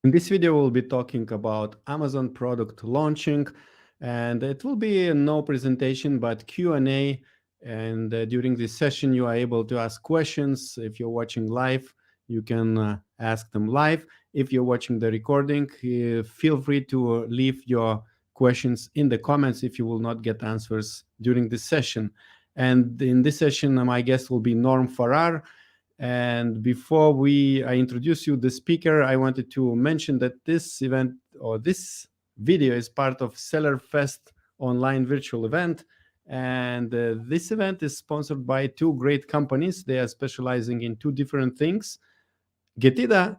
In this video, we'll be talking about Amazon product launching, and it will be no presentation but Q&A. And during this session, you are able to ask questions. If you're watching live, you can ask them live. If you're watching the recording, feel free to leave your questions in the comments if you will not get answers during this session. And in this session, my guest will be Norm Farrar. And before I introduce you the speaker, I wanted to mention that this event or this video is part of Seller Fest online virtual event. And this event is sponsored by two great companies. They are specializing in two different things. Getida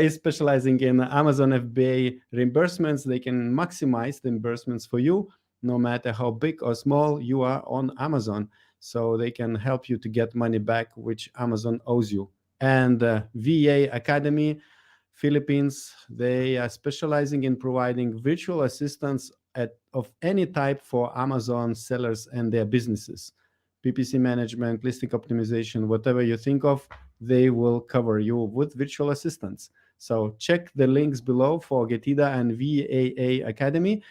is specializing in Amazon FBA reimbursements. They can maximize the reimbursements for you, no matter how big or small you are on Amazon. So they can help you to get money back, which Amazon owes you. And VA Academy, Philippines, they are specializing in providing virtual assistants of any type for Amazon sellers and their businesses. PPC management, listing optimization, whatever you think of, they will cover you with virtual assistants. So check the links below for Getida and VAA Academy.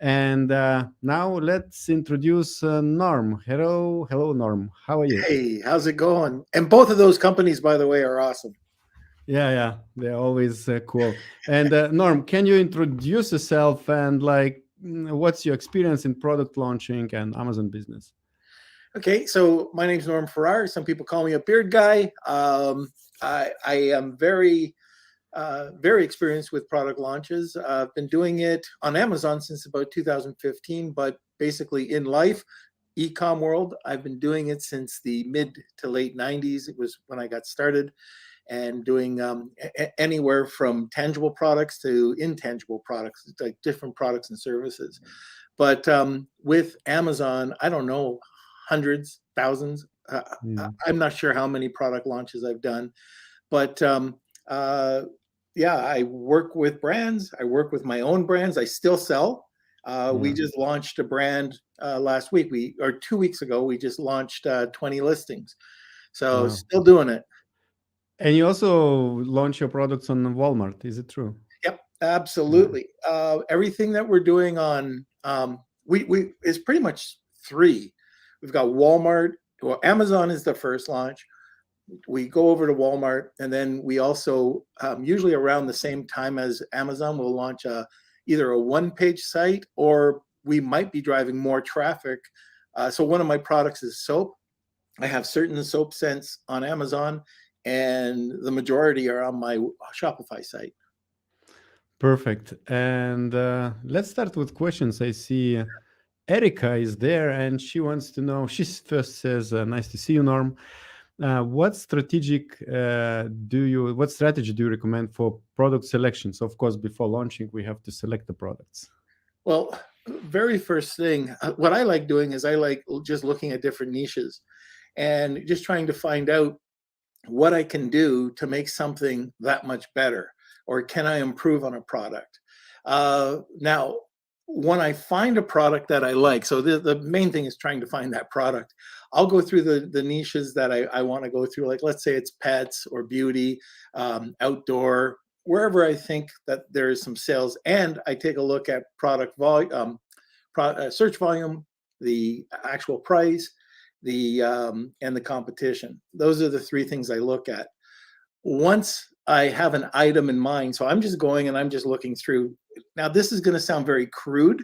And now let's introduce Norm. Hello, Norm. How are you? Hey, how's it going? And both of those companies, by the way, are awesome. Yeah, they're always cool. And Norm, can you introduce yourself and what's your experience in product launching and Amazon business? Okay, so my name's Norm Farrar. Some people call me a beard guy. I am very experienced with product launches. I've been doing it on Amazon since about 2015, but basically in life, e-com world, I've been doing it since the mid to late 90s. It was when I got started. And doing anywhere from tangible products to intangible products, like different products and services. But with Amazon, I don't know, hundreds, thousands. I'm not sure how many product launches I've done, but yeah, I work with brands. I work with my own brands. I still sell. We just launched a brand last week. 2 weeks ago, we just launched 20 listings. So Wow. still doing it. And you also launch your products on Walmart, is it true? Yep, Yeah. absolutely. Everything that we're doing on we is pretty much three. We've got Walmart. Well, Amazon is the first launch. We go over to Walmart, and then we also usually around the same time as Amazon, we'll launch either a one-page site or we might be driving more traffic. So one of my products is soap. I have certain soap scents on Amazon, and the majority are on my Shopify site. Perfect. And let's start with questions. I see Erica is there and she wants to know, she first says, nice to see you, Norm. What strategy do you recommend for product selections? Of course, before launching, we have to select the products. Well, very first thing, what I like doing is I like just looking at different niches and just trying to find out what I can do to make something that much better, or can I improve on a product? Now, when I find a product that I like, so the main thing is trying to find that product. I'll go through the niches that I want to go through. Like, let's say it's pets or beauty, outdoor, wherever I think that there is some sales, and I take a look at product volume, search volume, the actual price, the and the competition. Those are the three things I look at. Once I have an item in mind, so I'm just going and I'm just looking through. Now, this is going to sound very crude,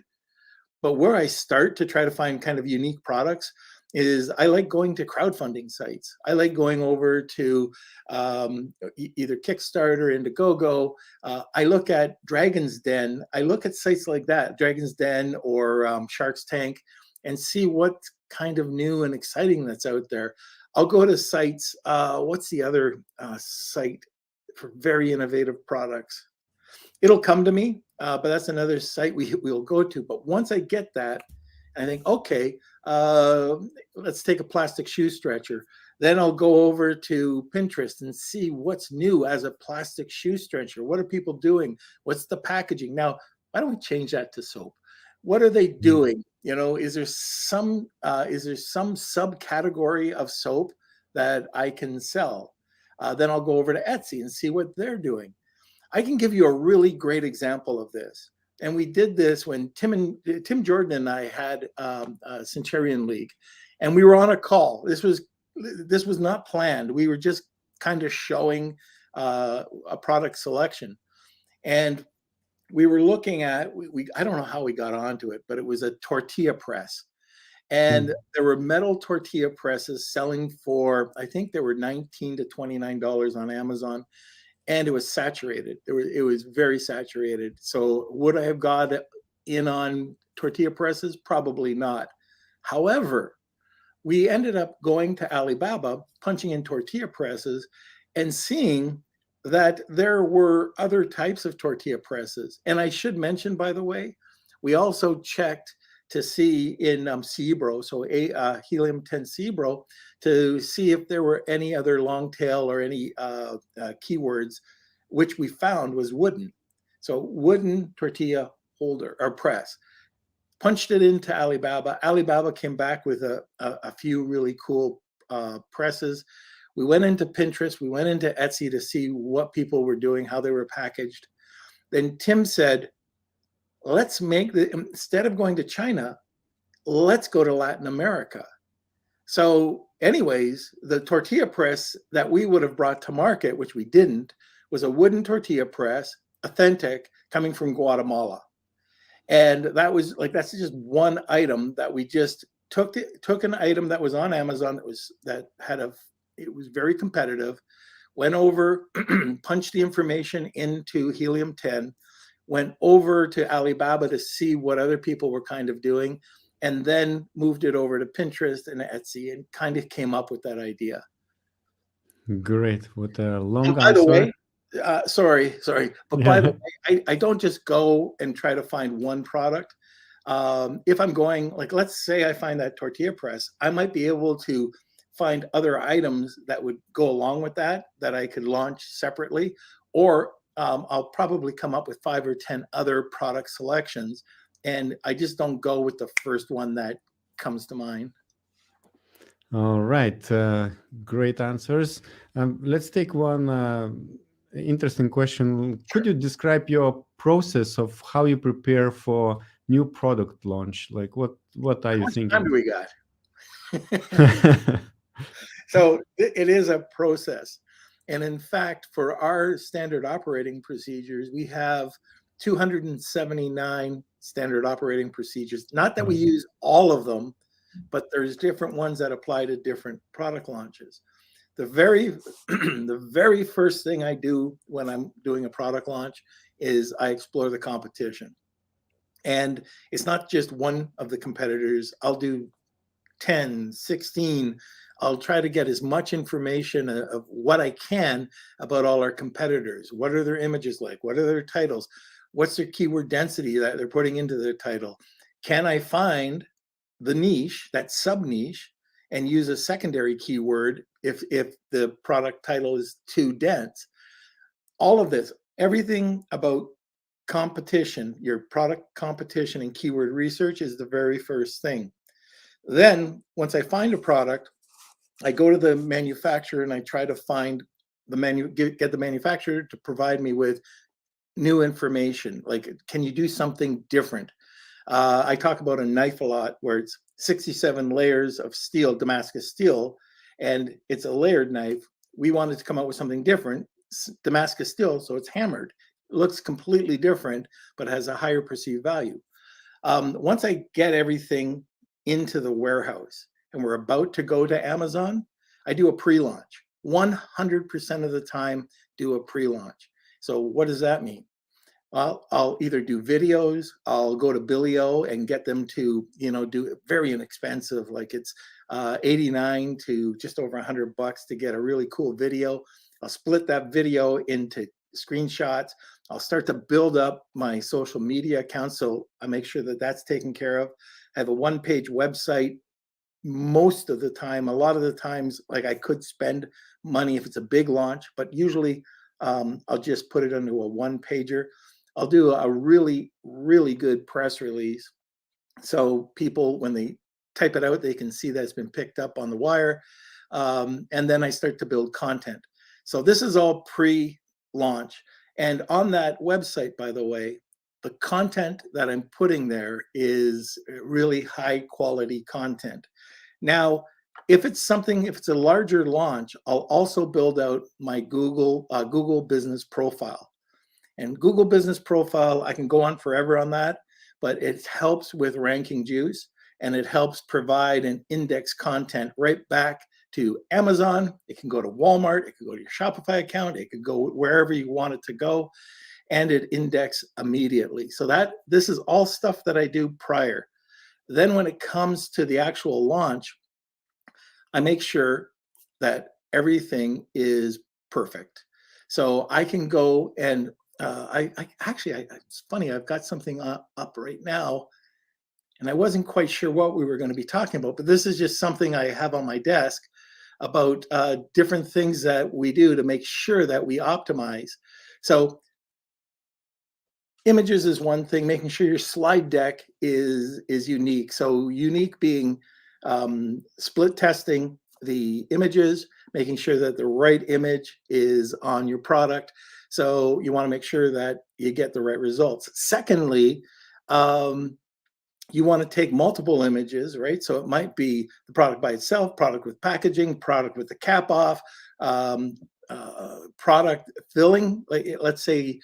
but where I start to try to find kind of unique products is I like going to crowdfunding sites. I like going over to either Kickstarter, Indiegogo. I look at Dragon's Den. I look at sites like that, Dragon's Den or Shark's Tank, and see what kind of new and exciting that's out there. I'll go to sites. What's the other site for very innovative products? It'll come to me, but that's another site we'll go to. But once I get that, I think, okay, let's take a plastic shoe stretcher. Then I'll go over to Pinterest and see what's new as a plastic shoe stretcher. What are people doing? What's the packaging? Now, why don't we change that to soap? What are they doing? You know, is there some subcategory of soap that I can sell? Then I'll go over to Etsy and see what they're doing. I can give you a really great example of this. And we did this when Tim Jordan and I had Centurion League, and we were on a call. This was not planned. We were just kind of showing a product selection, and we were looking at, I don't know how we got onto it, but it was a tortilla press. And there were metal tortilla presses selling for, I think they were $19 to $29 on Amazon. And it was saturated. It was very saturated. So would I have got in on tortilla presses? Probably not. However, we ended up going to Alibaba, punching in tortilla presses, and seeing that there were other types of tortilla presses. And I should mention, by the way, we also checked to see in Cibro, so Helium 10 Cibro, to see if there were any other long tail or any keywords, which we found was wooden. So wooden tortilla holder or press. Punched it into Alibaba. Alibaba came back with a few really cool presses. We went into Pinterest, we went into Etsy to see what people were doing, how they were packaged. Then Tim said, let's instead of going to China, let's go to Latin America. So anyways, the tortilla press that we would have brought to market, which we didn't, was a wooden tortilla press, authentic, coming from Guatemala. And that's just one item that we just took an item that was on Amazon it was very competitive, went over, punched the information into Helium 10, went over to Alibaba to see what other people were kind of doing, and then moved it over to Pinterest and Etsy and kind of came up with that idea. Great. What a long and by answer. the way, sorry, but by the way, I don't just go and try to find one product. If I'm going, like, let's say I find that tortilla press, I might be able to find other items that would go along with that I could launch separately, or I'll probably come up with 5 or 10 other product selections, and I just don't go with the first one that comes to mind. All right, great answers. Let's take one interesting question. Could you describe your process of how you prepare for new product launch? Like what are you thinking? How much time do we got? So it is a process. And in fact, for our standard operating procedures, we have 279 standard operating procedures. Not that we use all of them, but there's different ones that apply to different product launches. The very first thing I do when I'm doing a product launch is I explore the competition. And it's not just one of the competitors. I'll do 10, 16. I'll try to get as much information of what I can about all our competitors. What are their images like? What are their titles? What's their keyword density that they're putting into their title? Can I find the niche, that sub niche, and use a secondary keyword if the product title is too dense? All of this, everything about competition, your product competition and keyword research is the very first thing. Then once I find a product, I go to the manufacturer and I try to find get the manufacturer to provide me with new information. Like, can you do something different? I talk about a knife a lot, where it's 67 layers of steel, Damascus steel, and it's a layered knife. We wanted to come up with something different, Damascus steel, so it's hammered. It looks completely different, but has a higher perceived value. Once I get everything into the warehouse and we're about to go to Amazon, I do a pre-launch. 100% of the time, do a pre-launch. So what does that mean? Well, I'll either do videos, I'll go to Billy-O and get them to, do very inexpensive, like it's 89 to just over $100 to get a really cool video. I'll split that video into screenshots. I'll start to build up my social media accounts, so I make sure that that's taken care of. I have a one-page website most of the time. A lot of the times, like, I could spend money if it's a big launch, but usually I'll just put it into a one-pager. I'll do a really, really good press release, so people, when they type it out, they can see that it's been picked up on the wire. And then I start to build content. So this is all pre-launch. And on that website, by the way, the content that I'm putting there is really high quality content. Now, if it's a larger launch, I'll also build out my Google Business Profile. And Google Business Profile, I can go on forever on that, but it helps with ranking juice, and it helps provide and index content right back to Amazon. It can go to Walmart, it could go to your Shopify account, it could go wherever you want it to go, and it index immediately. So this is all stuff that I do prior. Then when it comes to the actual launch, I make sure that everything is perfect. So I can go and it's funny, I've got something up right now, and I wasn't quite sure what we were going to be talking about, but this is just something I have on my desk about different things that we do to make sure that we optimize. So images is one thing, making sure your slide deck is unique. So unique being split testing the images, making sure that the right image is on your product. So you want to make sure that you get the right results. Secondly, you want to take multiple images, right? So it might be the product by itself, product with packaging, product with the cap off, product filling. Like, let's say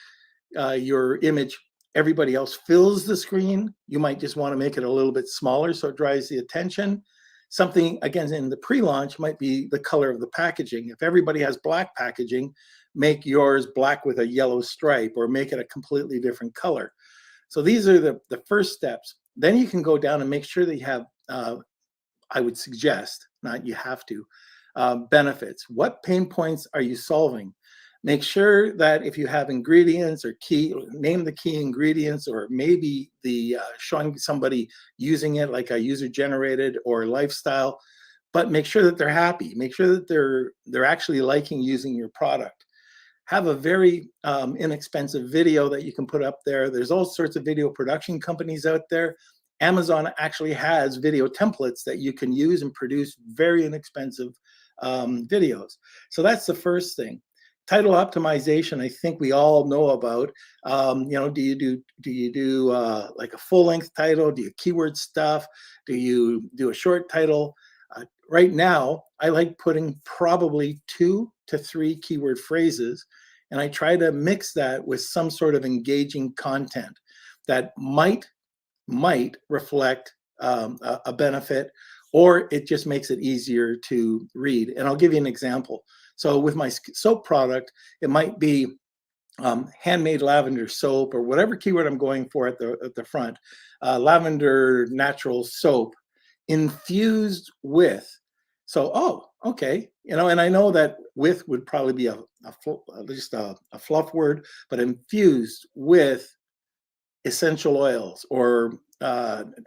your image, everybody else fills the screen. You might just want to make it a little bit smaller so it draws the attention. Something, again, in the pre-launch might be the color of the packaging. If everybody has black packaging, make yours black with a yellow stripe, or make it a completely different color. So these are the first steps. Then you can go down and make sure that you have, I would suggest, not you have to, benefits. What pain points are you solving? Make sure that if you have ingredients or name the key ingredients, or maybe showing somebody using it like a user generated or lifestyle, but make sure that they're happy. Make sure that they're actually liking using your product. Have a very inexpensive video that you can put up there. There's all sorts of video production companies out there. Amazon actually has video templates that you can use and produce very inexpensive videos. So that's the first thing. Title optimization, I think we all know about. Do you do like a full-length title? Do you keyword stuff? Do you do a short title? Right now, I like putting probably 2 to 3 keyword phrases, and I try to mix that with some sort of engaging content that might reflect a benefit, or it just makes it easier to read. And I'll give you an example. So with my soap product, it might be handmade lavender soap, or whatever keyword I'm going for at the front. Lavender natural soap infused with. So, oh, okay, and I know that with would probably be just a fluff word, but infused with essential oils, or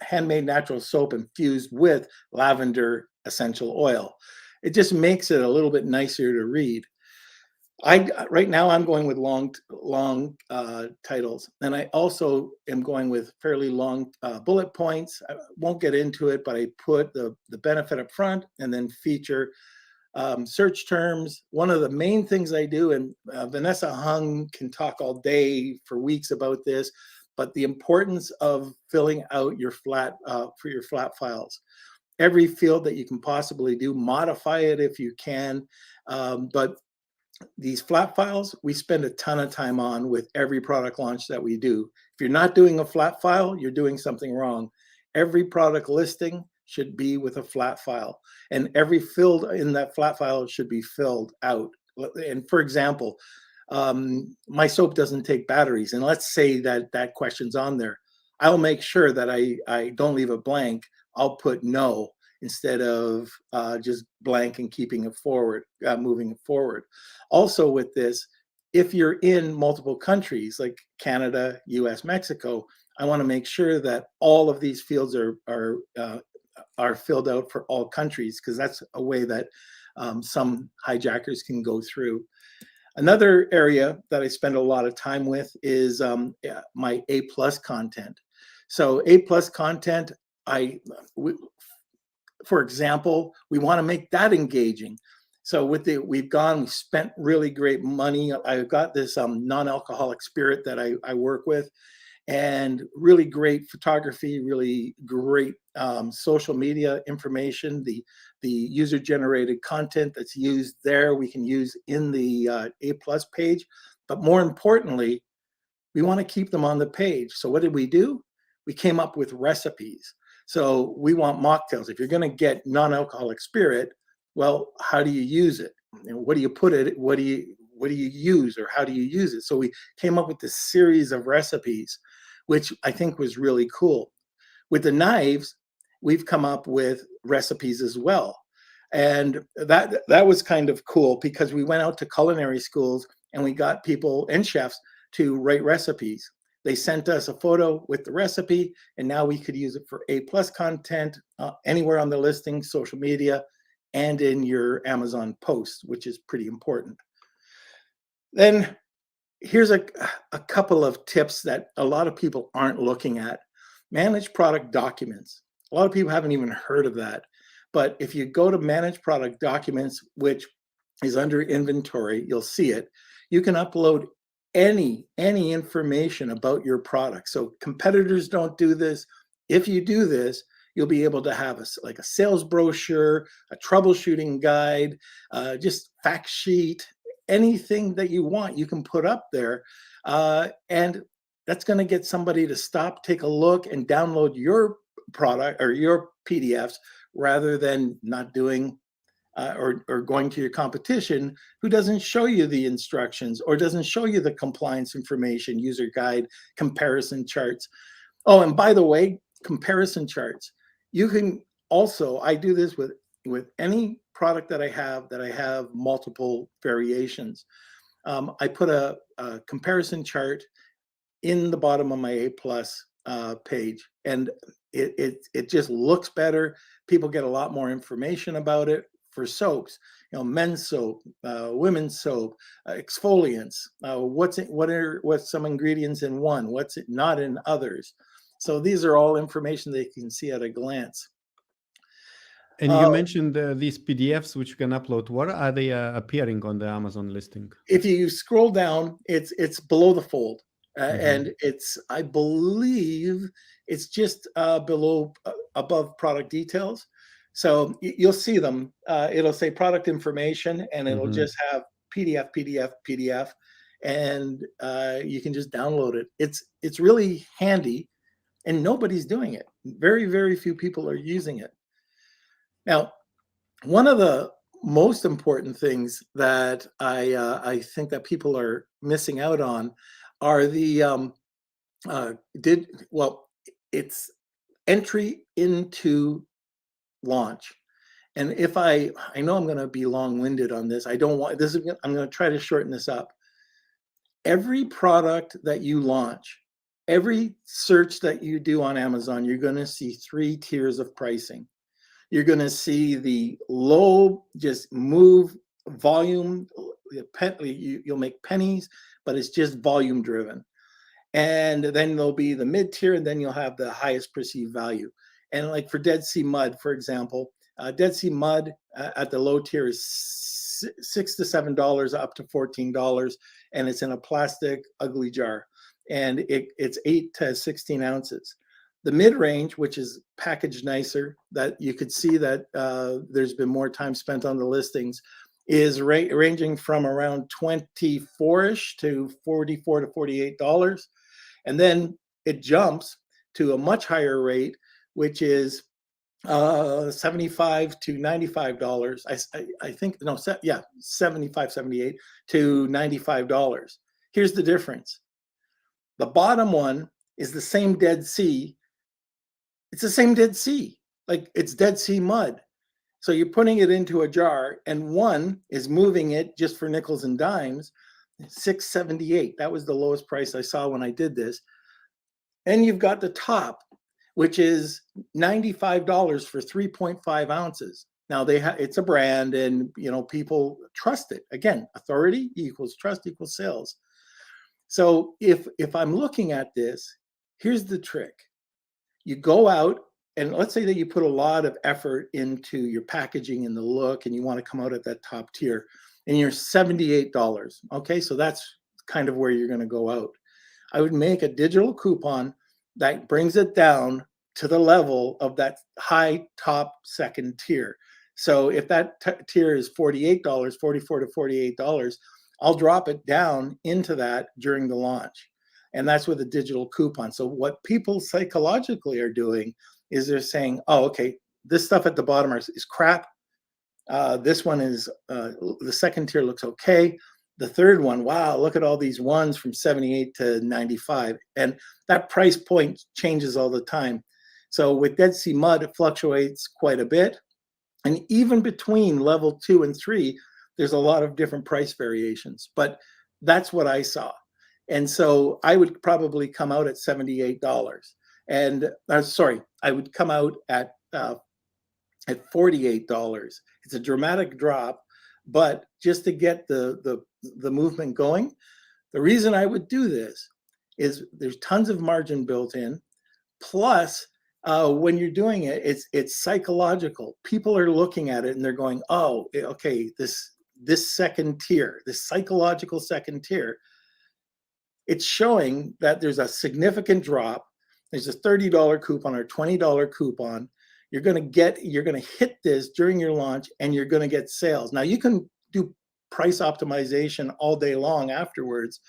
handmade natural soap infused with lavender essential oil. It just makes it a little bit nicer to read. Right now I'm going with long titles, and I also am going with fairly long bullet points. I won't get into it, but I put the benefit up front and then feature search terms. One of the main things I do, and Vanessa Hung can talk all day for weeks about this, but the importance of filling out your flat files. Every field that you can possibly do, modify it if you can, but these flat files, we spend a ton of time on with every product launch that we do. If you're not doing a flat file, you're doing something wrong. Every product listing should be with a flat file, and every field in that flat file should be filled out. And for example, my soap doesn't take batteries, and let's say that question's on there. I'll make sure that I don't leave it blank. I'll put no instead of just blank and keeping it forward, moving it forward. Also with this, if you're in multiple countries like Canada, US, Mexico, I want to make sure that all of these fields are filled out for all countries, because that's a way that some hijackers can go through. Another area that I spend a lot of time with is my A+ content. So A+ content, for example, we want to make that engaging. So we've spent really great money. I've got this non-alcoholic spirit that I work with, and really great photography, really great social media information. The user-generated content that's used there, we can use in the A+ page. But more importantly, we want to keep them on the page. So what did we do? We came up with recipes. So we want mocktails. If you're going to get non-alcoholic spirit, well, how do you use it? What do you put it? What do you use, or how do you use it? So we came up with this series of recipes, which I think was really cool. With the knives, we've come up with recipes as well. And that was kind of cool, because we went out to culinary schools and we got people and chefs to write recipes. They sent us a photo with the recipe, and now we could use it for A+ content anywhere on the listing, social media, and in your Amazon posts, which is pretty important. Then here's a couple of tips that a lot of people aren't looking at. Manage product documents. A lot of people haven't even heard of that. But if you go to manage product documents, which is under inventory, you'll see it. You can upload any information about your product. So competitors don't do this. If you do this, you'll be able to have like a sales brochure, a troubleshooting guide, just fact sheet, anything that you want, you can put up there. And that's going to get somebody to stop, take a look, and download your product or your PDFs, rather than not doing or going to your competition who doesn't show you the instructions or doesn't show you the compliance information, user guide, comparison charts. Oh, and by the way, comparison charts. You can also, I do this with any product that I have multiple variations. I put a comparison chart in the bottom of my A+ page, and it just looks better. People get a lot more information about it. For soaps, men's soap, women's soap, exfoliants, what's some ingredients in one, what's it not in others. So these are all information they can see at a glance. And you mentioned these PDFs which you can upload. What are they appearing on the Amazon listing? If you scroll down, it's below the fold, and I believe it's just above product details. So you'll see them. It'll say product information, and it'll just have PDF, PDF, PDF, and you can just download it. It's really handy, and nobody's doing it. Very, very few people are using it. Now, one of the most important things that I think that people are missing out on are the it's entry into launch. And if I know I'm going to be long-winded on this. I don't want this. I'm going to try to shorten this up. Every product that you launch, every search that you do on Amazon, you're going to see 3 tiers of pricing. You're going to see the low, just move volume. You'll make pennies, but it's just volume driven. And then there'll be the mid tier, and then you'll have the highest perceived value. And like for Dead Sea Mud, for example, Dead Sea Mud at the low tier is $6 to $7, up to $14, and it's in a plastic ugly jar, and it's 8 to 16 ounces. The mid-range, which is packaged nicer, that you could see that there's been more time spent on the listings, is ranging from around $24-ish to $44 to $48. And then it jumps to a much higher rate, which is $75 to $95. I think, no, yeah, $75, $78 to $95. Here's the difference. The bottom one is the same Dead Sea. It's the same Dead Sea, like it's Dead Sea Mud. So you're putting it into a jar, and one is moving it just for nickels and dimes, $6.78. That was the lowest price I saw when I did this. And you've got the top, which is $95 for 3.5 ounces. Now it's a brand, and people trust it. Again, authority equals trust equals sales. So if I'm looking at this, here's the trick. You go out and let's say that you put a lot of effort into your packaging and the look, and you want to come out at that top tier, and you're $78. Okay, so that's kind of where you're going to go out. I would make a digital coupon that brings it down to the level of that high top second tier. So if that tier is $48, $44 to $48, I'll drop it down into that during the launch. And that's with a digital coupon. So what people psychologically are doing is they're saying, oh, okay, this stuff at the bottom is crap. This one is, the second tier looks okay. The third one, wow, look at all these ones from 78 to 95. And that price point changes all the time. So with Dead Sea Mud, it fluctuates quite a bit. And even between level 2 and 3, there's a lot of different price variations. But that's what I saw. And so I would probably come out at $78. And sorry, I would come out at $48. It's a dramatic drop, but just to get the movement going, the reason I would do this is there's tons of margin built in. Plus, when you're doing it, it's psychological. People are looking at it and they're going, oh, okay, this second tier, this psychological second tier, it's showing that there's a significant drop. There's a $30 coupon or $20 coupon. You're going to hit this during your launch and you're going to get sales. Now you can do price optimization all day long afterwards,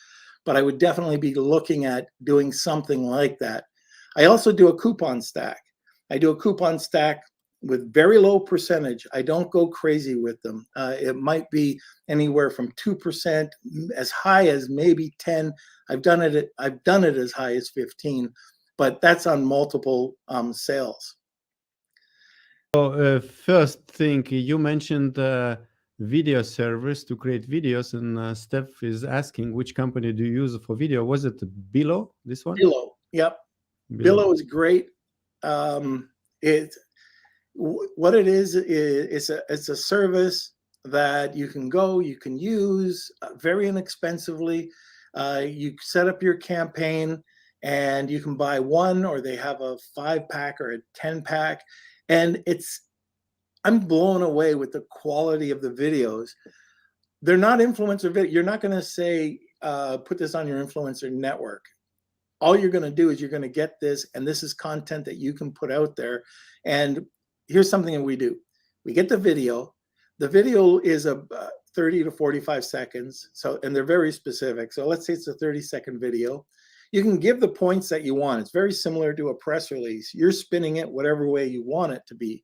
but I would definitely be looking at doing something like that. I also do a coupon stack. I do a coupon stack with very low percentage. I don't go crazy with them. It might be anywhere from 2%, as high as maybe 10. I've done it as high as 15, but that's on multiple sales. So first thing, you mentioned video servers to create videos, and Steph is asking which company do you use for video? Was it Billo, this one? Billo, yep. Billo is great. What it is it's a service that you can use very inexpensively. You set up your campaign and you can buy one, or they have a 5-pack or a 10-pack. And I'm blown away with the quality of the videos. They're not influencer video. You're not going to say, put this on your influencer network. All you're going to do is you're going to get this, and this is content that you can put out there. And here's something that we do. We get the video. The video is a 30 to 45 seconds. So, and they're very specific. So let's say it's a 30-second video. You can give the points that you want. It's very similar to a press release. You're spinning it whatever way you want it to be.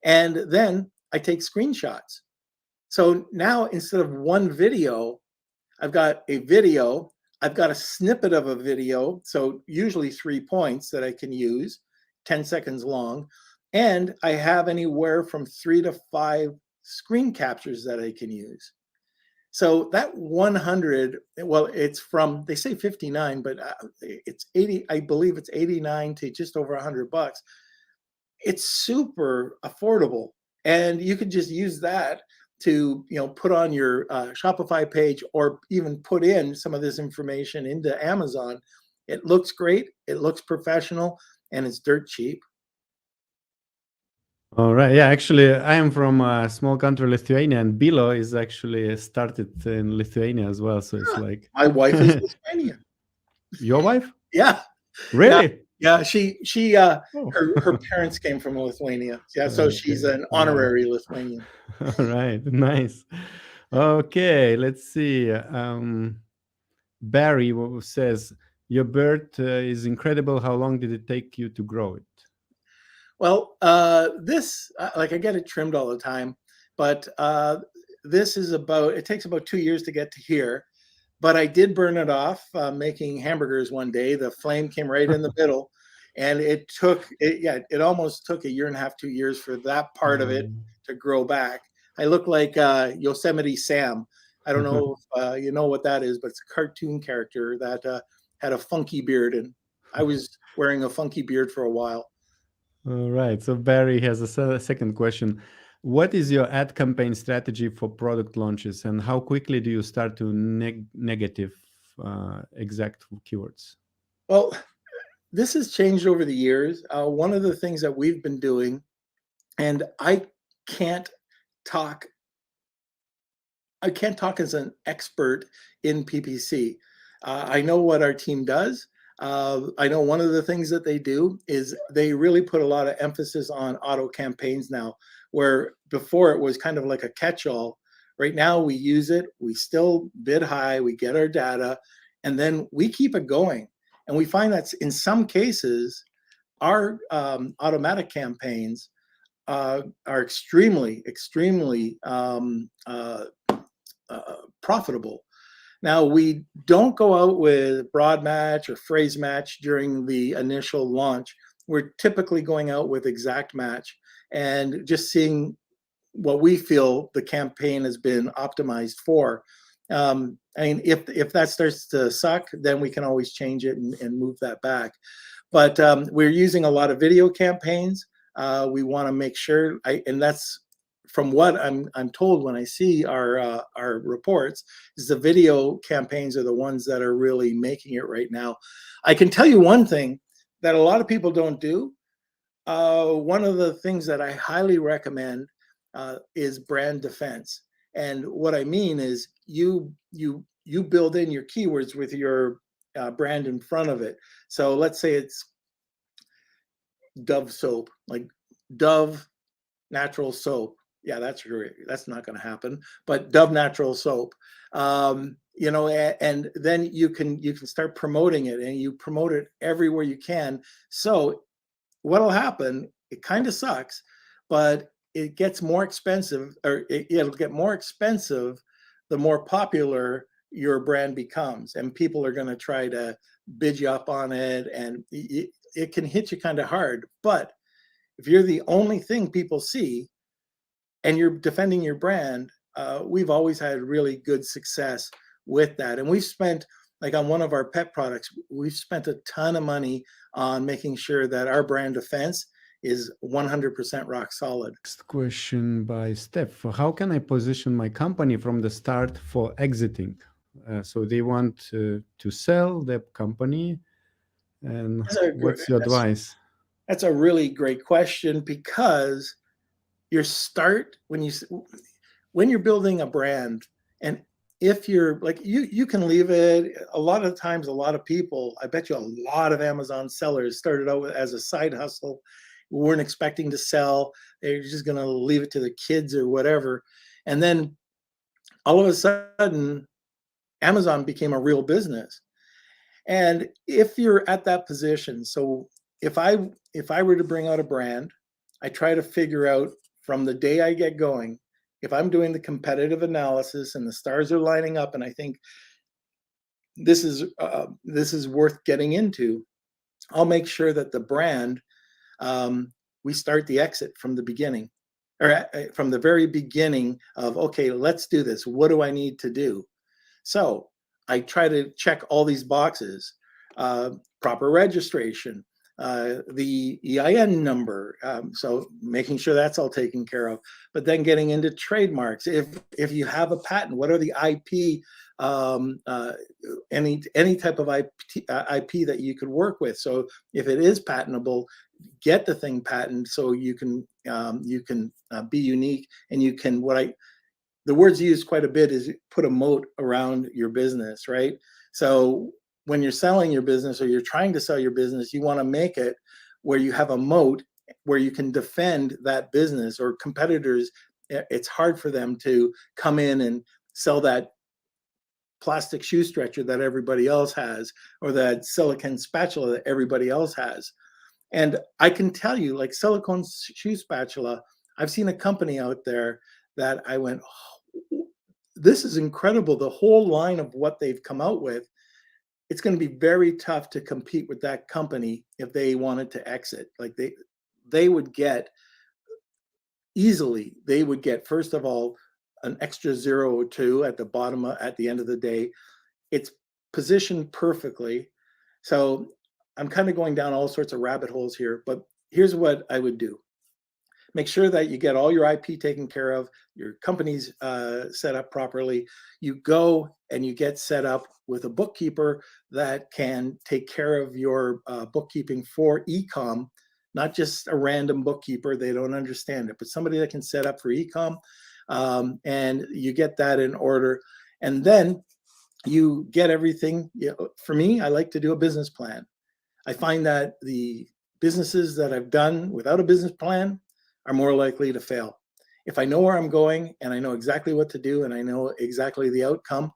And then I take screenshots. So now instead of one video, I've got a video. I've got a snippet of a video. So usually 3 points that I can use, 10 seconds long. And I have anywhere from 3 to 5 screen captures that I can use. So that 100, well, it's from, they say 59, but it's 80, I believe it's 89 to just over $100. It's super affordable. And you could just use that to, put on your Shopify page, or even put in some of this information into Amazon. It looks great. It looks professional, and it's dirt cheap. All right. Yeah, actually, I am from a small country, Lithuania, and Billo is actually started in Lithuania as well. So it's like my wife is Lithuanian. Your wife? Yeah. Really? Yeah. She her parents came from Lithuania. Yeah, so she's an honorary Lithuanian. All right. Nice. Okay. Let's see. Barry says, your bird is incredible. How long did it take you to grow it? Well, this, I get it trimmed all the time, but this is it takes about 2 years to get to here. But I did burn it off making hamburgers one day. The flame came right in the middle, and it almost took 1.5 years, 2 years for that part of it to grow back. I look like Yosemite Sam. I don't know if you know what that is, but it's a cartoon character that had a funky beard, and I was wearing a funky beard for a while. All right. So Barry has a second question. What is your ad campaign strategy for product launches, and how quickly do you start to negative exact keywords? Well, this has changed over the years. One of the things that we've been doing, and can't talk I can't talk as an expert in PPC. I know what our team does. I know one of the things that they do is they really put a lot of emphasis on auto campaigns now, where before it was kind of like a catch-all. Right now we use it, we still bid high, we get our data, and then we keep it going. And we find that in some cases, our automatic campaigns are extremely profitable. Now, we don't go out with broad match or phrase match during the initial launch. We're typically going out with exact match and just seeing what we feel the campaign has been optimized for. I mean, if that starts to suck, then we can always change it and move that back. But we're using a lot of video campaigns. We want to make sure, and that's from what I'm told when I see our reports, is the video campaigns are the ones that are really making it right now. I can tell you one thing that a lot of people don't do. One of the things that I highly recommend is brand defense. And what I mean is you build in your keywords with your brand in front of it. So let's say it's Dove soap, like Dove natural soap. Yeah, that's not going to happen. But Dove natural soap, you know, and then you can start promoting it, and you promote it everywhere you can. So what'll happen? It kind of sucks, but it gets more expensive, or it'll get more expensive the more popular your brand becomes, and people are going to try to bid you up on it, and it can hit you kind of hard. But if you're the only thing people see and you're defending your brand, we've always had really good success with that. And we've spent, like on one of our pet products, we've spent a ton of money on making sure that our brand defense is 100% rock solid. Next question by Steph. How can I position my company from the start for exiting? So they want to sell their company. And what's your advice? That's a really great question, because your start when you're building a brand, and if you're like you can leave it. A lot of times, a lot of people, I bet you a lot of Amazon sellers started out as a side hustle, weren't expecting to sell, they're just going to leave it to the kids or whatever, and then all of a sudden Amazon became a real business. And if you're at that position, so if I were to bring out a brand, I try to figure out from the day I get going, if I'm doing the competitive analysis and the stars are lining up, and I think this is worth getting into, I'll make sure that the brand, we start the exit from the beginning, or from the very beginning of, okay, let's do this. What do I need to do? So I try to check all these boxes, proper registration, the EIN number, so making sure that's all taken care of. But then getting into trademarks. If you have a patent, what are the IP, any type of IP that you could work with? So if it is patentable, get the thing patent so you can be unique, and you can, the words used quite a bit is put a moat around your business, right? So when you're selling your business, or you're trying to sell your business, you want to make it where you have a moat where you can defend that business, or competitors, it's hard for them to come in and sell that plastic shoe stretcher that everybody else has, or that silicone spatula that everybody else has. And I can tell you, like silicone shoe spatula, I've seen a company out there that I went, oh, this is incredible. The whole line of what they've come out with, it's going to be very tough to compete with that company if they wanted to exit. Like they would get easily, first of all, an extra 0 or 2 at the bottom, at the end of the day. It's positioned perfectly. So I'm kind of going down all sorts of rabbit holes here, but here's what I would do. make sure that you get all your IP taken care of, your company's set up properly. You go and you get set up with a bookkeeper that can take care of your bookkeeping for e-com, not just a random bookkeeper. They don't understand it, but somebody that can set up for e-com, and you get that in order. And then you get everything. For me, I like to do a business plan. I find that the businesses that I've done without a business plan are more likely to fail. If I know where I'm going and I know exactly what to do and I know exactly the outcome,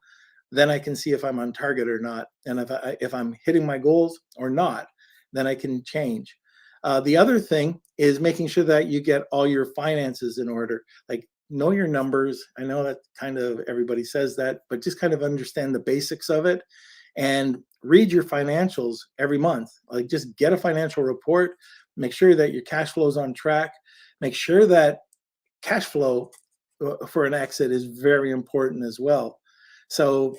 then I can see if I'm on target or not. And if I'm hitting my goals or not, then I can change. The other thing is making sure that you get all your finances in order. Like, know your numbers. I know that kind of everybody says that, but just kind of understand the basics of it and read your financials every month. Like, just get a financial report, make sure that your cash flow is on track, make sure that cash flow for an exit is very important as well. So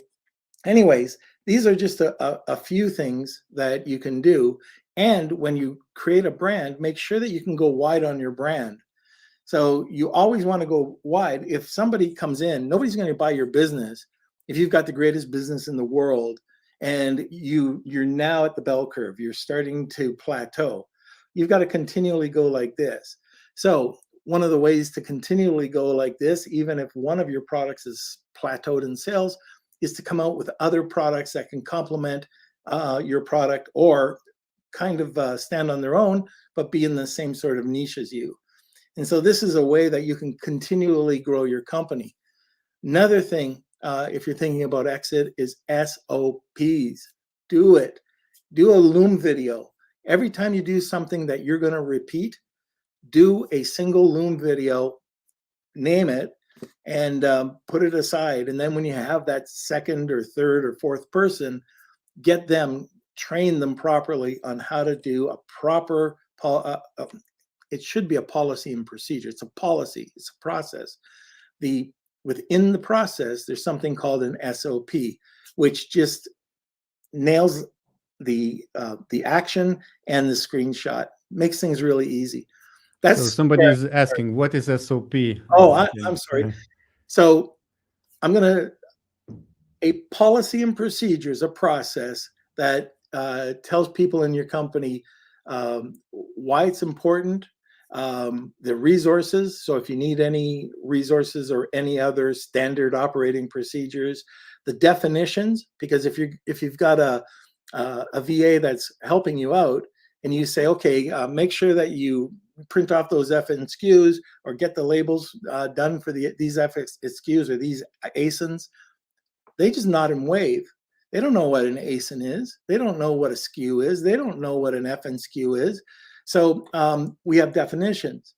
anyways, these are just a few things that you can do. And when you create a brand, make sure that you can go wide on your brand. So you always want to go wide. If somebody comes in, nobody's going to buy your business if you've got the greatest business in the world and you're now at the bell curve, you're starting to plateau. You've got to continually go like this. So one of the ways to continually go like this, even if one of your products is plateaued in sales, is to come out with other products that can complement your product or kind of stand on their own, but be in the same sort of niche as you. And so this is a way that you can continually grow your company. Another thing, if you're thinking about exit, is SOPs. Do it. Do a Loom video. Every time you do something that you're going to repeat, do a single Loom video, name it, and put it aside. And then when you have that second or third or fourth person, get them, train them properly on how to do a proper, it should be a policy and procedure. It's a policy, it's a process. Within the process, there's something called an SOP, which just nails the action and the screenshot, makes things really easy. So somebody is asking, what is SOP? Oh, I'm sorry. So a policy and procedure is a process that tells people in your company why it's important, the resources. So if you need any resources or any other standard operating procedures, the definitions, because if you've got a VA that's helping you out and you say, okay, make sure that you print off those FNSKUs or get the labels done for these FNSKUs or these ASINs, they just nod and wave. They don't know what an ASIN is. They don't know what a SKU is. They don't know what an FNSKU is. So we have definitions.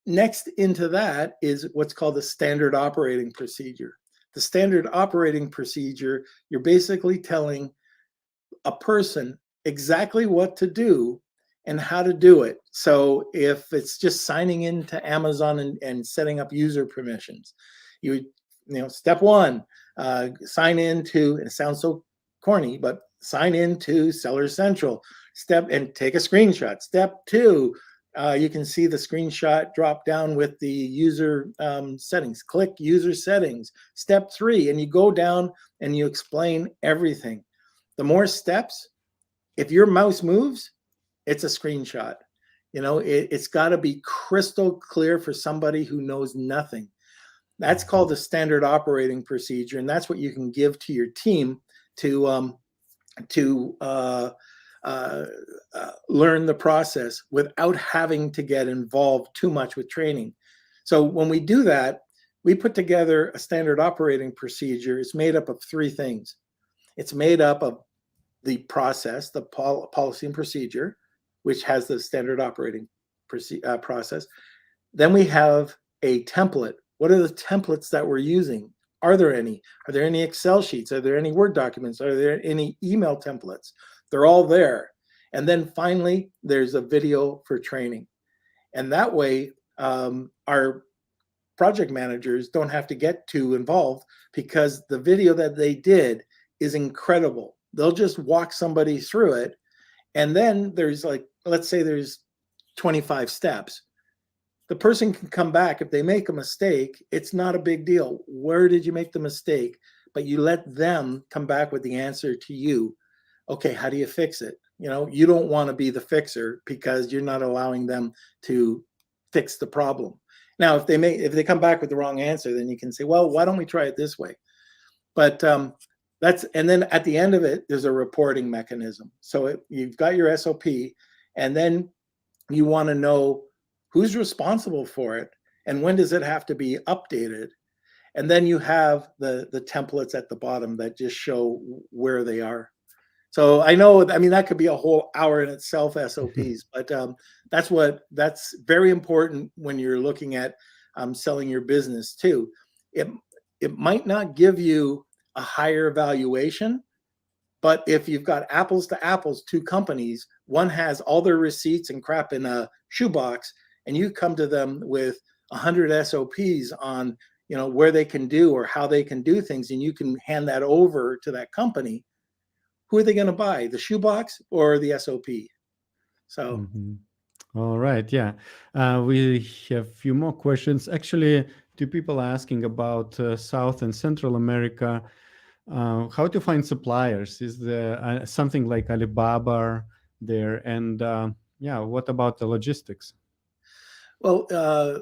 Next into that is what's called the standard operating procedure. The standard operating procedure, you're basically telling a person exactly what to do and how to do it. So if it's just signing into Amazon and setting up user permissions, step one, sign into, and it sounds so corny, but sign into Seller Central. And take a screenshot. Step two, you can see the screenshot drop down with the user settings. Click user settings. Step three, and you go down and you explain everything. The more steps, if your mouse moves, it's a screenshot. It's got to be crystal clear for somebody who knows nothing. That's called the standard operating procedure, and that's what you can give to your team to learn the process without having to get involved too much with training. So when we do that, we put together a standard operating procedure. It's made up of three things. It's made up of the process, the policy and procedure, which has the standard operating process. Then we have a template. What are the templates that we're using? Are there any? Are there any Excel sheets? Are there any Word documents? Are there any email templates? They're all there. And then finally, there's a video for training. And that way, our project managers don't have to get too involved because the video that they did is incredible. They'll just walk somebody through it. And then there's let's say there's 25 steps. the person can come back. If they make a mistake, it's not a big deal. Where did you make the mistake? But you let them come back with the answer to you. Okay, how do you fix it? You don't want to be the fixer because you're not allowing them to fix the problem. Now, if they come back with the wrong answer, then you can say, well, why don't we try it this way? But and then at the end of it, there's a reporting mechanism. So you've got your SOP, and then you want to know who's responsible for it and when does it have to be updated. And then you have the templates at the bottom that just show where they are. So I mean, that could be a whole hour in itself, SOPs, but that's very important when you're looking at selling your business too. It might not give you a higher valuation, but if you've got apples to apples, two companies, one has all their receipts and crap in a shoebox, and you come to them with 100 SOPs on where they can do or how they can do things, and you can hand that over to that company. Who are they going to buy, the shoebox or the SOP? So, all right, yeah, we have a few more questions. Actually, two people asking about South and Central America, how to find suppliers. Is there something like Alibaba there? And yeah, what about the logistics? Well,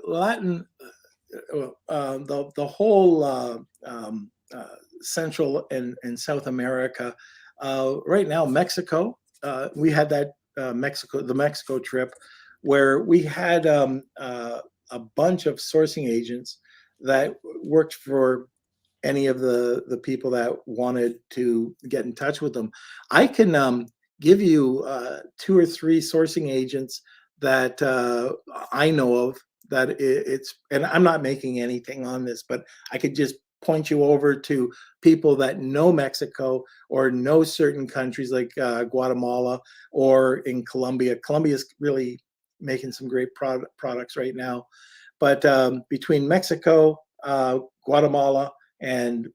Latin, the whole Central and South America. Right now, Mexico, we had that the Mexico trip where we had a bunch of sourcing agents that worked for any of the people that wanted to get in touch with them. I can give you 2 or 3 sourcing agents that I know of that and I'm not making anything on this, but I could just point you over to people that know Mexico or know certain countries like Guatemala or in Colombia. Colombia is really making some great products right now. But between Mexico, Guatemala, and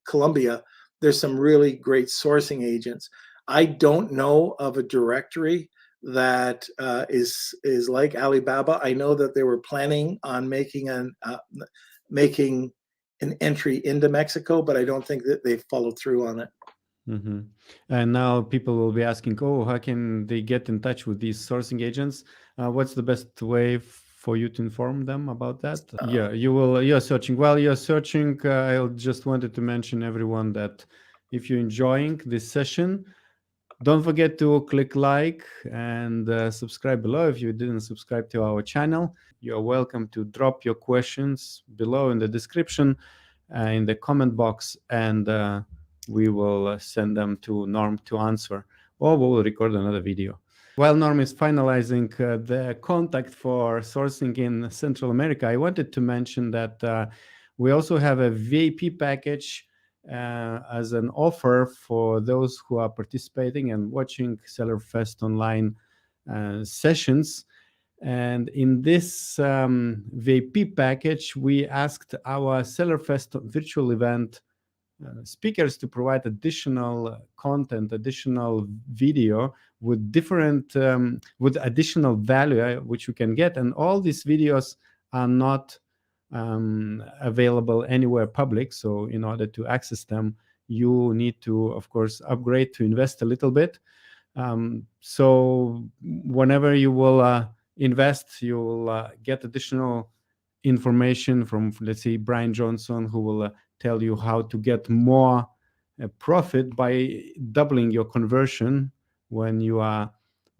Colombia, there's some really great sourcing agents. I don't know of a directory that is like Alibaba. I know that they were planning on making an entry into Mexico, but I don't think that they've followed through on it. And now people will be asking, oh, how can they get in touch with these sourcing agents? What's the best way for you to inform them about that? Yeah, you're searching. While you're searching, I just wanted to mention everyone that if you're enjoying this session, don't forget to click like and subscribe below if you didn't subscribe to our channel. You're welcome to drop your questions below in the description, in the comment box, and we will send them to Norm to answer, or we will record another video. While Norm is finalizing the contact for sourcing in Central America, I wanted to mention that we also have a VIP package as an offer for those who are participating and watching SellerFest online sessions. And in this VIP package, we asked our SellerFest virtual event speakers to provide additional content, additional video with different, with additional value which you can get. And all these videos are not available anywhere public. So in order to access them, you need to, of course, upgrade to invest a little bit. So whenever you will invest, you will get additional information from, let's say, Brian Johnson, who will tell you how to get more profit by doubling your conversion when you are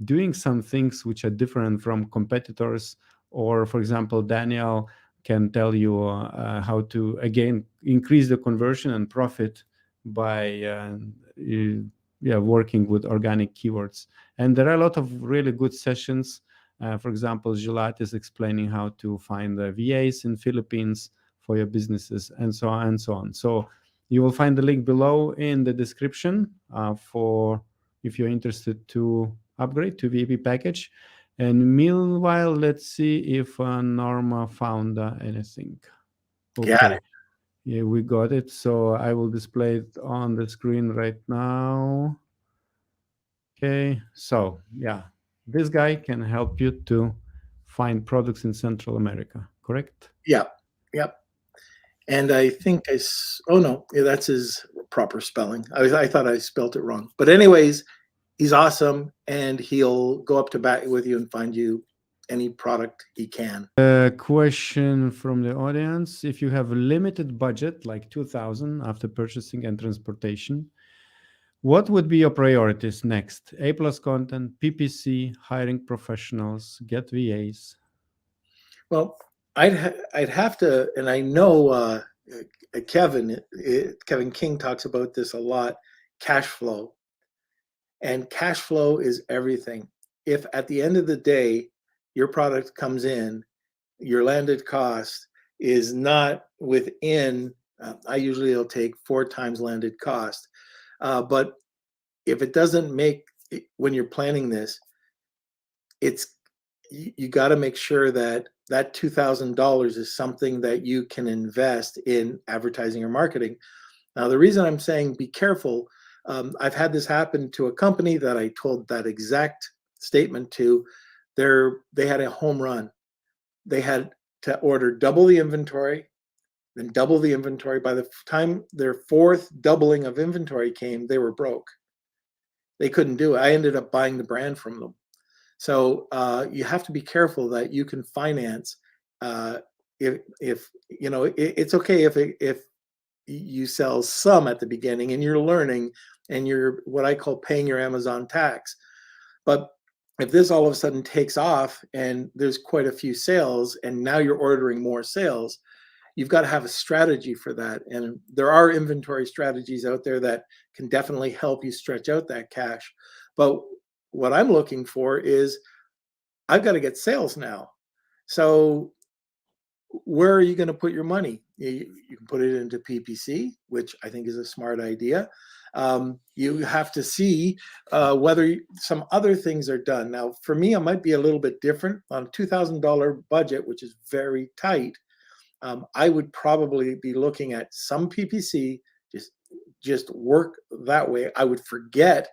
doing some things which are different from competitors. Or, for example, Daniel can tell you how to, again, increase the conversion and profit by working with organic keywords. And there are a lot of really good sessions. For example, Gilat is explaining how to find the VAs in Philippines for your businesses, and so on and so on. So you will find the link below in the description for if you're interested to upgrade to VIP package. And meanwhile, let's see if Norma found anything. Okay. Yeah, we got it. So I will display it on the screen right now. Okay. So yeah, this guy can help you to find products in Central America, correct? Yeah, yep. And I think oh no, yeah, that's his proper spelling. I thought I spelt it wrong. But anyways, he's awesome, and he'll go up to bat with you and find you any product he can. A question from the audience: if you have a limited budget, like 2,000 after purchasing and transportation, what would be your priorities next? A plus content, PPC, hiring professionals, get VAs. Well, I'd have to, and I know Kevin King talks about this a lot. Cash flow, and cash flow is everything. If at the end of the day your product comes in, your landed cost is not within. I usually will take 4 times landed cost, but if it doesn't make when you're planning this, it's you got to make sure that that $2,000 is something that you can invest in advertising or marketing. Now, the reason I'm saying be careful, I've had this happen to a company that I told that exact statement to. They had a home run. They had to order double the inventory, then double the inventory. By the time their 4th doubling of inventory came, they were broke. They couldn't do it. I ended up buying the brand from them. So you have to be careful that you can finance. If you know, it's okay if you sell some at the beginning and you're learning and you're what I call paying your Amazon tax. But if this all of a sudden takes off and there's quite a few sales and now you're ordering more sales, you've got to have a strategy for that. And there are inventory strategies out there that can definitely help you stretch out that cash. But what I'm looking for is I've got to get sales now. So where are you going to put your money? You can put it into PPC, which I think is a smart idea. You have to see whether some other things are done. Now, for me, I might be a little bit different on a $2,000 budget, which is very tight. I would probably be looking at some PPC, just work that way. I would forget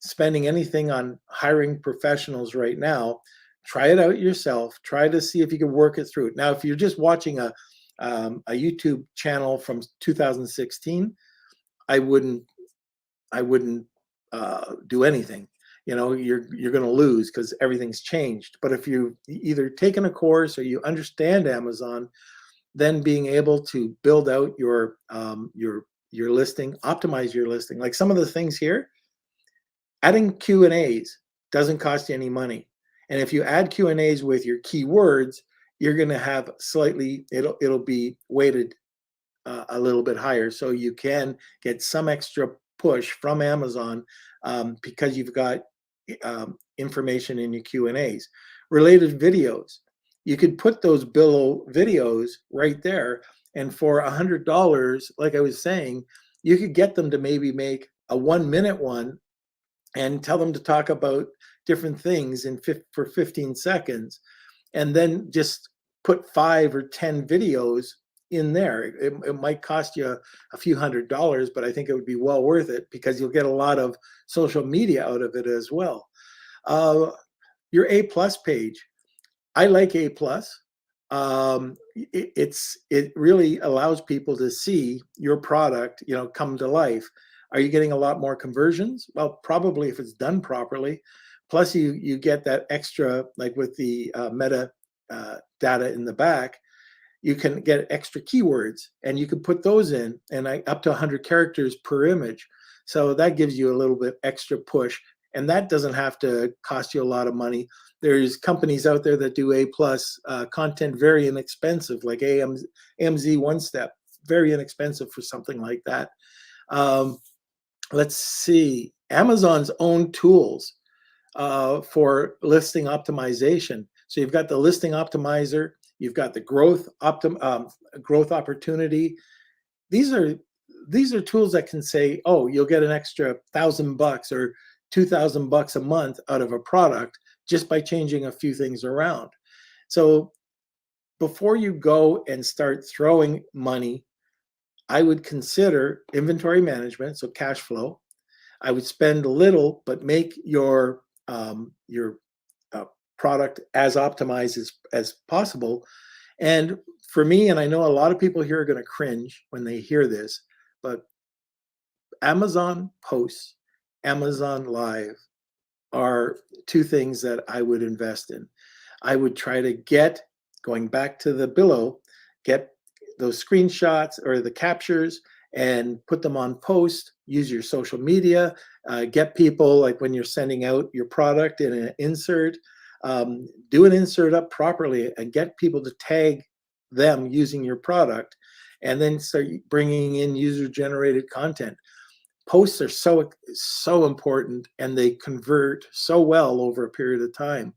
spending anything on hiring professionals right now. Try it out yourself. Try to see if you can work it through. Now, if you're just watching a YouTube channel from 2016, I wouldn't do anything. You know, you're going to lose because everything's changed. But if you either taken a course or you understand Amazon, then being able to build out your listing, optimize your listing. Like some of the things here, adding Q&As doesn't cost you any money. And if you add Q&As with your keywords, you're going to have slightly, it'll be weighted a little bit higher. So you can get some extra push from Amazon because you've got information in your Q&As. Related videos, you could put those below videos right there. And for $100, like I was saying, you could get them to maybe make a 1-minute one and tell them to talk about different things for 15 seconds, and then just put 5 or 10 videos in there. It might cost you a few $100s, but I think it would be well worth it because you'll get a lot of social media out of it as well. Your A+ page, I like A+. It really allows people to see your product, come to life. Are you getting a lot more conversions? Well, probably if it's done properly. Plus, you get that extra, like with the meta data in the back, you can get extra keywords, and you can put those in, and up to 100 characters per image. So that gives you a little bit extra push, and that doesn't have to cost you a lot of money. There's companies out there that do A+ content very inexpensive, like AMZ OneStep, very inexpensive for something like that. Let's see, Amazon's own tools for listing optimization. So you've got the listing optimizer, you've got the growth opportunity. These are tools that can say, oh, you'll get an extra $1,000 or $2,000 a month out of a product just by changing a few things around. So before you go and start throwing money, I would consider inventory management, so cash flow. I would spend a little, but make your product as optimized as possible. And for me, and I know a lot of people here are going to cringe when they hear this, but Amazon Posts, Amazon Live are two things that I would invest in. I would try to get, going back to the Billo, get those screenshots or the captures and put them on post, use your social media, get people, like when you're sending out your product in an insert, do an insert up properly and get people to tag them using your product, and then start bringing in user-generated content. Posts are so important, and they convert so well over a period of time.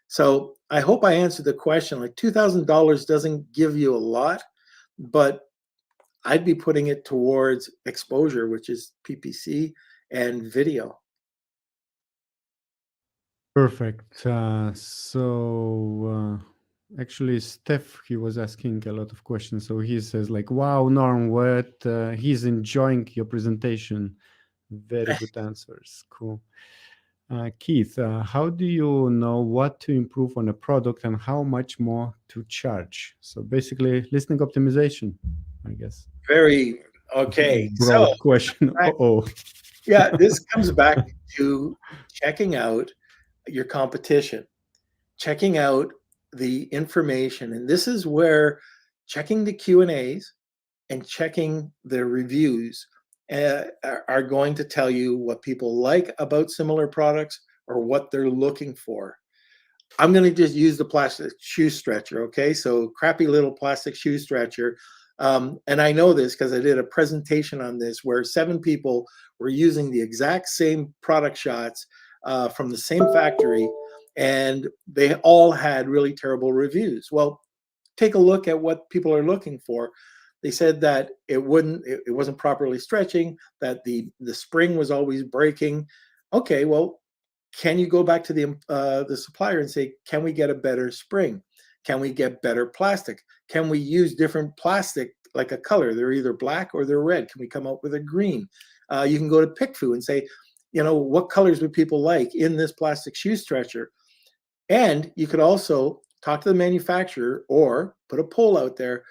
So I hope I answered the question. Like $2,000 doesn't give you a lot, but I'd be putting it towards exposure, which is PPC and video. Perfect. Actually, Steph, he was asking a lot of questions. So he says like, wow, Norm, he's enjoying your presentation. Very good answers. Cool. Keith, how do you know what to improve on a product and how much more to charge? So basically, listening optimization, I guess. Very okay. Broad So question. Uh-oh. yeah, this comes back to checking out your competition, checking out the information. And this is where checking the Q&As and checking the reviews are going to tell you what people like about similar products or what they're looking for. I'm going to just use the plastic shoe stretcher, okay? So crappy little plastic shoe stretcher. And I know this because I did a presentation on this where 7 people were using the exact same product shots from the same factory, and they all had really terrible reviews. Well, take a look at what people are looking for. They said that it wasn't properly stretching, that the spring was always breaking. Okay, well, can you go back to the supplier and say, can we get a better spring? Can we get better plastic? Can we use different plastic, like a color? They're either black or they're red. Can we come up with a green? You can go to PickFu and say, what colors would people like in this plastic shoe stretcher? And you could also talk to the manufacturer or put a poll out there.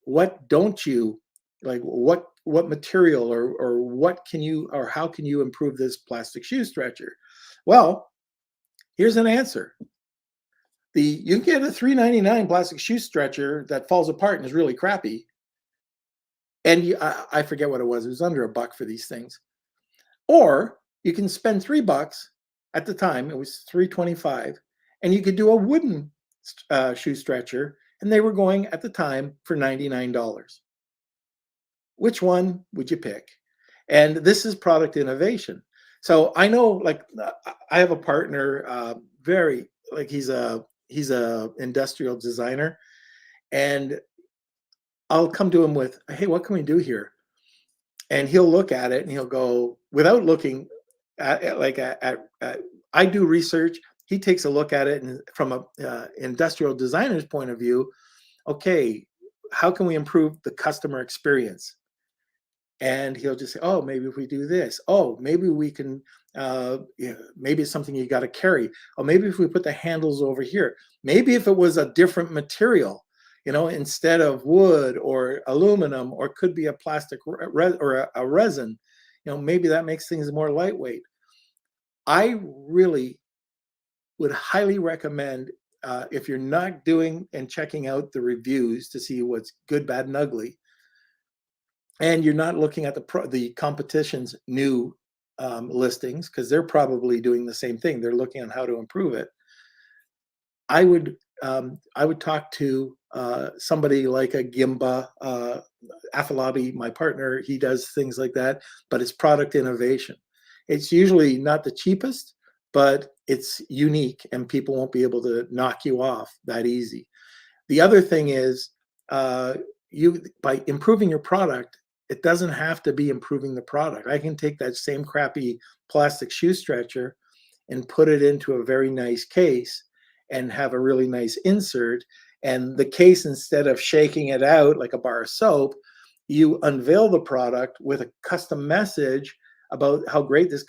What don't you like? What material or what can you, or how can you improve this plastic shoe stretcher? Well, here's an answer. You can get a $3.99 plastic shoe stretcher that falls apart and is really crappy. And I forget what it was. It was under $1 for these things. Or you can spend $3 at the time. It was $3.25, and you could do a wooden shoe stretcher, and they were going at the time for $99. Which one would you pick? And this is product innovation. So I know, like, I have a partner, he's a industrial designer, and I'll come to him with, hey, what can we do here? And he'll look at it and he'll go, without looking at I do research. He takes a look at it, and from a industrial designer's point of view, okay, how can we improve the customer experience? And he'll just say, oh, maybe if we do this, oh, maybe we can, maybe it's something you got to carry. Oh, maybe if we put the handles over here, maybe if it was a different material, instead of wood or aluminum, or could be a plastic or a resin, maybe that makes things more lightweight. I really would highly recommend, if you're not doing and checking out the reviews to see what's good, bad, and ugly, and you're not looking at the competition's new listings, because they're probably doing the same thing. They're looking on how to improve it. I would talk to somebody like a Gimba, Afalabi, my partner. He does things like that, but it's product innovation. It's usually not the cheapest, but it's unique, and people won't be able to knock you off that easy. The other thing is, by improving your product, it doesn't have to be improving the product. I can take that same crappy plastic shoe stretcher and put it into a very nice case and have a really nice insert. And the case, instead of shaking it out like a bar of soap, you unveil the product with a custom message about how great this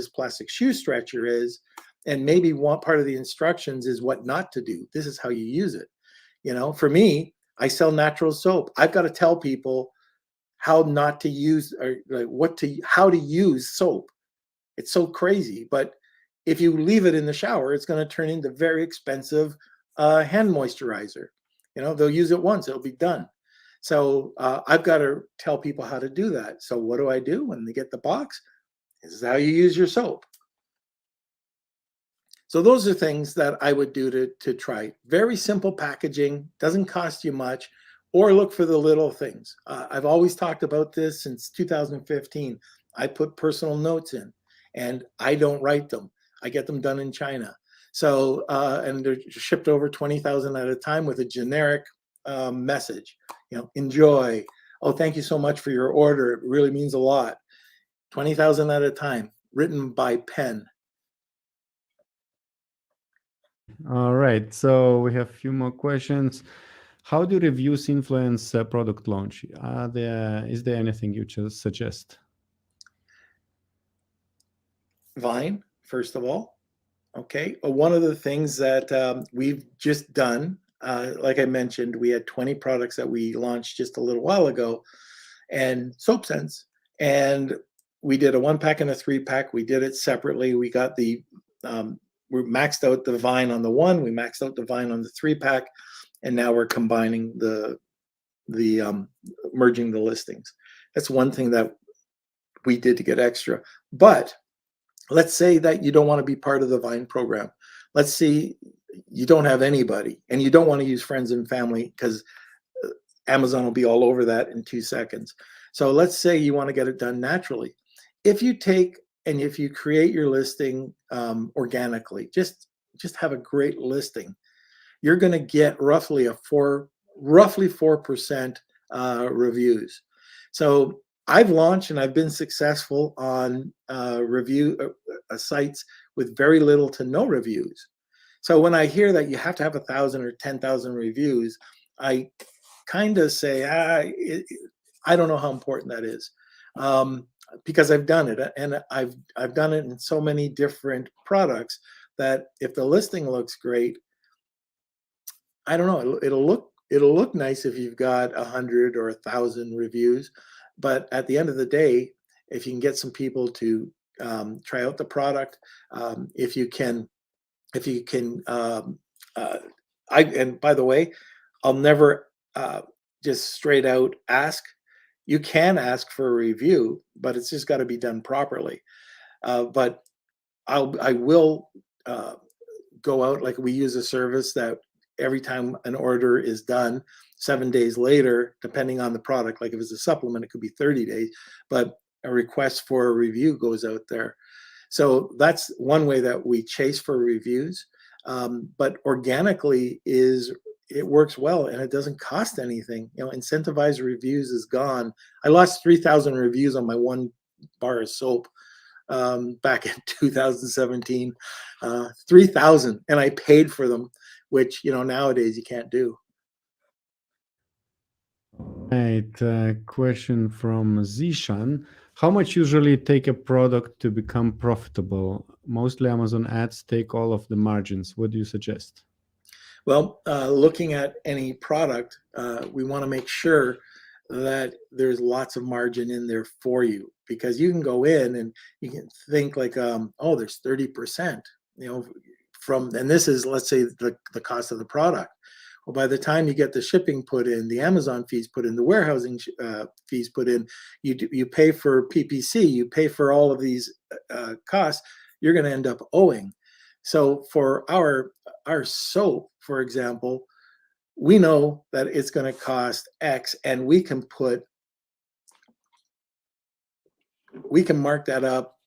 plastic shoe stretcher is, And maybe one part of the instructions is what not to do. This is how you use it. For me, I sell natural soap. I've got to tell people how not to use, or how to use soap. It's so crazy, but if you leave it in the shower, it's going to turn into very expensive hand moisturizer. They'll use it once, it'll be done. So I've got to tell people how to do that. So what do I do when they get the box? This is how you use your soap. So those are things that I would do to try. Very simple packaging, doesn't cost you much, or look for the little things. I've always talked about this since 2015. I put personal notes in, and I don't write them. I get them done in China. So, and they're shipped over 20,000 at a time with a generic message. Enjoy. Oh, thank you so much for your order. It really means a lot. 20,000 at a time, written by pen. All right. So we have a few more questions. How do reviews influence product launch? Is there anything you just suggest? Vine, first of all. Okay. One of the things that we've just done, like I mentioned, we had 20 products that we launched just a little while ago, and SoapSense. And we did a 1-pack and a 3-pack. We did it separately. We got we maxed out the Vine on the 1, we maxed out the Vine on the 3-pack, and now we're combining merging the listings. That's one thing that we did to get extra. But let's say that you don't want to be part of the Vine program. Let's say you don't have anybody and you don't want to use friends and family, because Amazon will be all over that in 2 seconds. So let's say you want to get it done naturally. If you create your listing organically, just have a great listing, you're going to get roughly 4% reviews. So I've launched and I've been successful on review sites with very little to no reviews. So when I hear that you have to have 1,000 or 10,000 reviews, I kind of say, I don't know how important that is, because I've done it, and I've done it in so many different products that if the listing looks great, I don't know, it'll look nice if you've got 100 or 1,000 reviews. But at the end of the day, if you can get some people to try out the product, and by the way, I'll never just straight out ask. You can ask for a review, but it's just got to be done properly. But I will go out, like we use a service that every time an order is done, 7 days later, depending on the product, like if it's a supplement, it could be 30 days, but a request for a review goes out there. So that's one way that we chase for reviews. But organically it works well, and it doesn't cost anything. Incentivized reviews is gone. I lost 3,000 reviews on my 1 bar of soap back in 2017, 3,000, and I paid for them, which nowadays you can't do. Right. Question from Zishan. How much usually take a product to become profitable? Mostly Amazon ads take all of the margins. What do you suggest? Well, looking at any product, we want to make sure that there's lots of margin in there for you, because you can go in and you can think like, oh, there's 30%, and this is, let's say, the cost of the product. Well, by the time you get the shipping put in, the Amazon fees put in, the warehousing fees put in, you pay for PPC, you pay for all of these costs, you're going to end up owing. So for our soap, for example, we know that it's going to cost X, and we can mark that up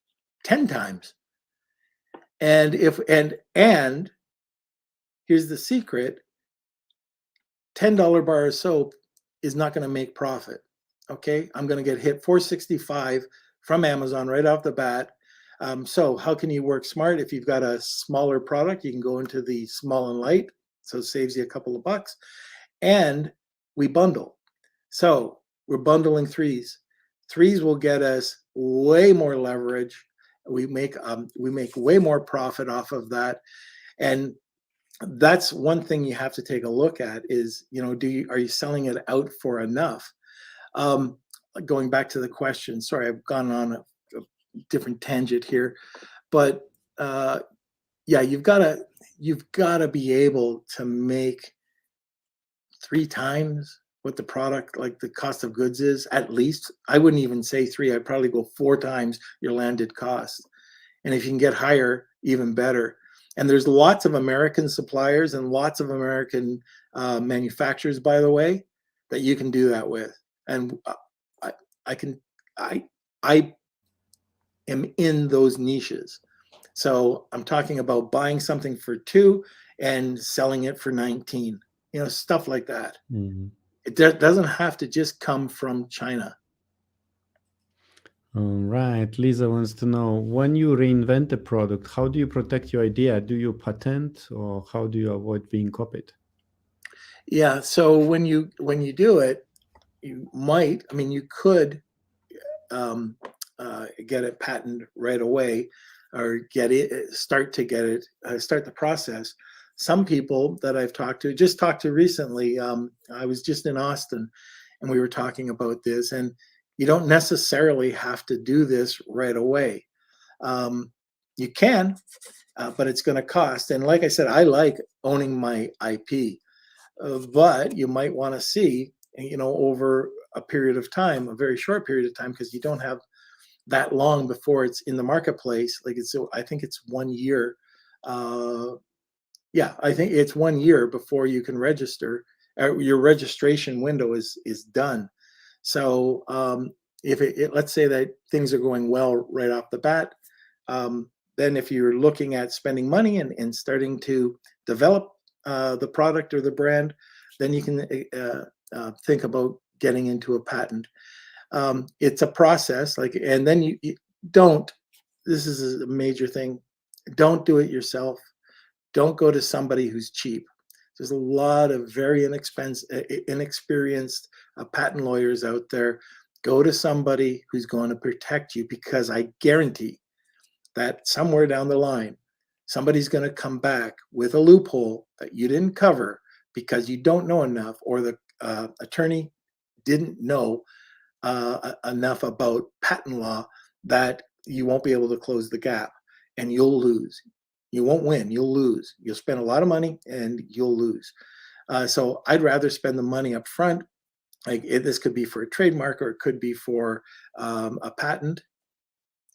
10 times. And here's the secret: $10 bar of soap is not going to make profit. Okay, I'm going to get hit $4.65 from Amazon right off the bat. So how can you work smart? If you've got a smaller product, you can go into the small and light, so it saves you a couple of bucks. And we bundle. So we're bundling threes. Threes will get us way more leverage, We make way more profit off of that. And that's one thing you have to take a look at is, are you selling it out for enough? Going back to the question, sorry, I've gone on a different tangent here, but yeah, you've got to be able to make 3 times what the product, like the cost of goods is, at least. I wouldn't even say 3, I'd probably go 4 times your landed cost. And if you can get higher, even better. And there's lots of American suppliers and lots of American manufacturers, by the way, that you can do that with. And I am in those niches. So I'm talking about buying something for 2 and selling it for 19, stuff like that. Mm-hmm. It doesn't have to just come from China. All right. Lisa wants to know, when you reinvent a product, how do you protect your idea? Do you patent, or how do you avoid being copied? Yeah. So when you do it, you could get it patented right away, or start the process. Some people that I've talked to recently, I was just in Austin and we were talking about this, and you don't necessarily have to do this right away. You can, but it's going to cost. And like I said, I like owning my IP, but you might want to see, over a period of time, a very short period of time, because you don't have that long before it's in the marketplace. I think it's 1 year. I think it's 1 year before you can register. Your registration window is done. So if let's say that things are going well right off the bat, then if you're looking at spending money and starting to develop the product or the brand, then you can think about getting into a patent. It's a process, and then you don't. This is a major thing. Don't do it yourself. Don't go to somebody who's cheap. There's a lot of very inexperienced patent lawyers out there. Go to somebody who's going to protect you, because I guarantee that somewhere down the line, somebody's going to come back with a loophole that you didn't cover because you don't know enough, or the attorney didn't know enough about patent law, that you won't be able to close the gap, and you'll lose. You won't win, you'll lose. You'll spend a lot of money and you'll lose. So I'd rather spend the money up front. This could be for a trademark, or it could be for a patent,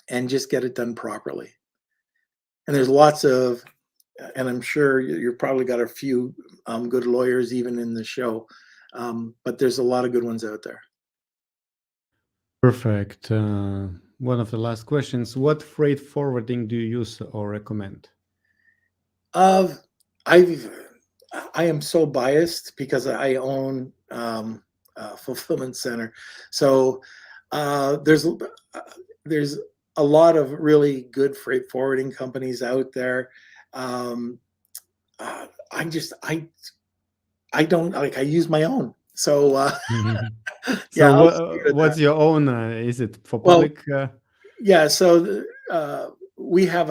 and just get it done properly. And there's lots of, and I'm sure you've probably got a few good lawyers even in the show, but there's a lot of good ones out there. Perfect. One of the last questions: what freight forwarding do you use or recommend? I am so biased because I own a fulfillment center. So there's a lot of really good freight forwarding companies out there. I don't like. I use my own. So So what's your own? Is it for public? Yeah. So we have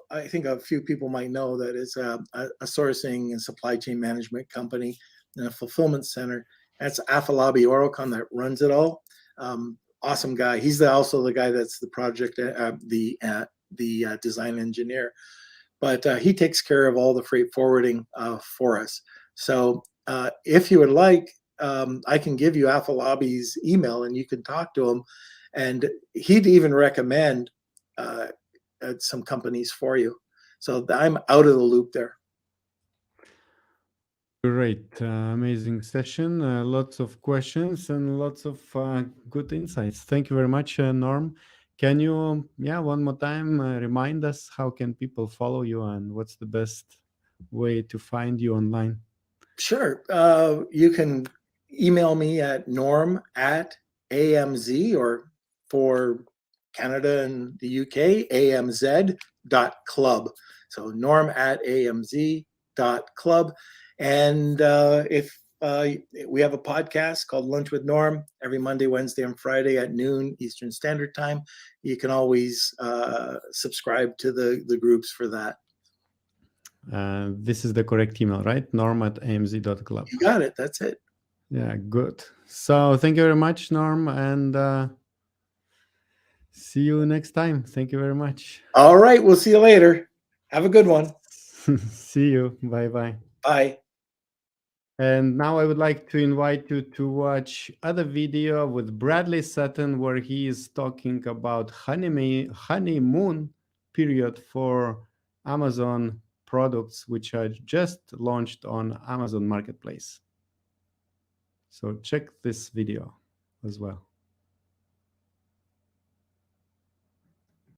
I think a few people might know that it's a sourcing and supply chain management company and a fulfillment center. That's Afalabi Orocon that runs it all. Awesome guy. He's also the guy that's the project, the design engineer. But he takes care of all the freight forwarding for us. So if you would like, I can give you Afalabi's email and you can talk to him. And he'd even recommend some companies for you. So I'm out of the loop there. Great. Amazing session. Lots of questions and lots of good insights. Thank you very much, Norm. Can you, one more time, remind us how can people follow you and what's the best way to find you online? Sure. You can email me at norm@amz, or for Canada and the UK, amz.club. So norm@amz.club. And if we have a podcast called Lunch with Norm every Monday, Wednesday, and Friday at noon Eastern Standard Time. You can always subscribe to the groups for that. This is the correct email, right? norm@amz.club. You got it. That's it. Yeah, good. So thank you very much, Norm, and see you next time. Thank you very much. All right. We'll see you later. Have a good one. See you. Bye-bye. Bye. And now I would like to invite you to watch other video with Bradley Sutton, where he is talking about honeymoon period for Amazon products, which are just launched on Amazon Marketplace. So check this video as well.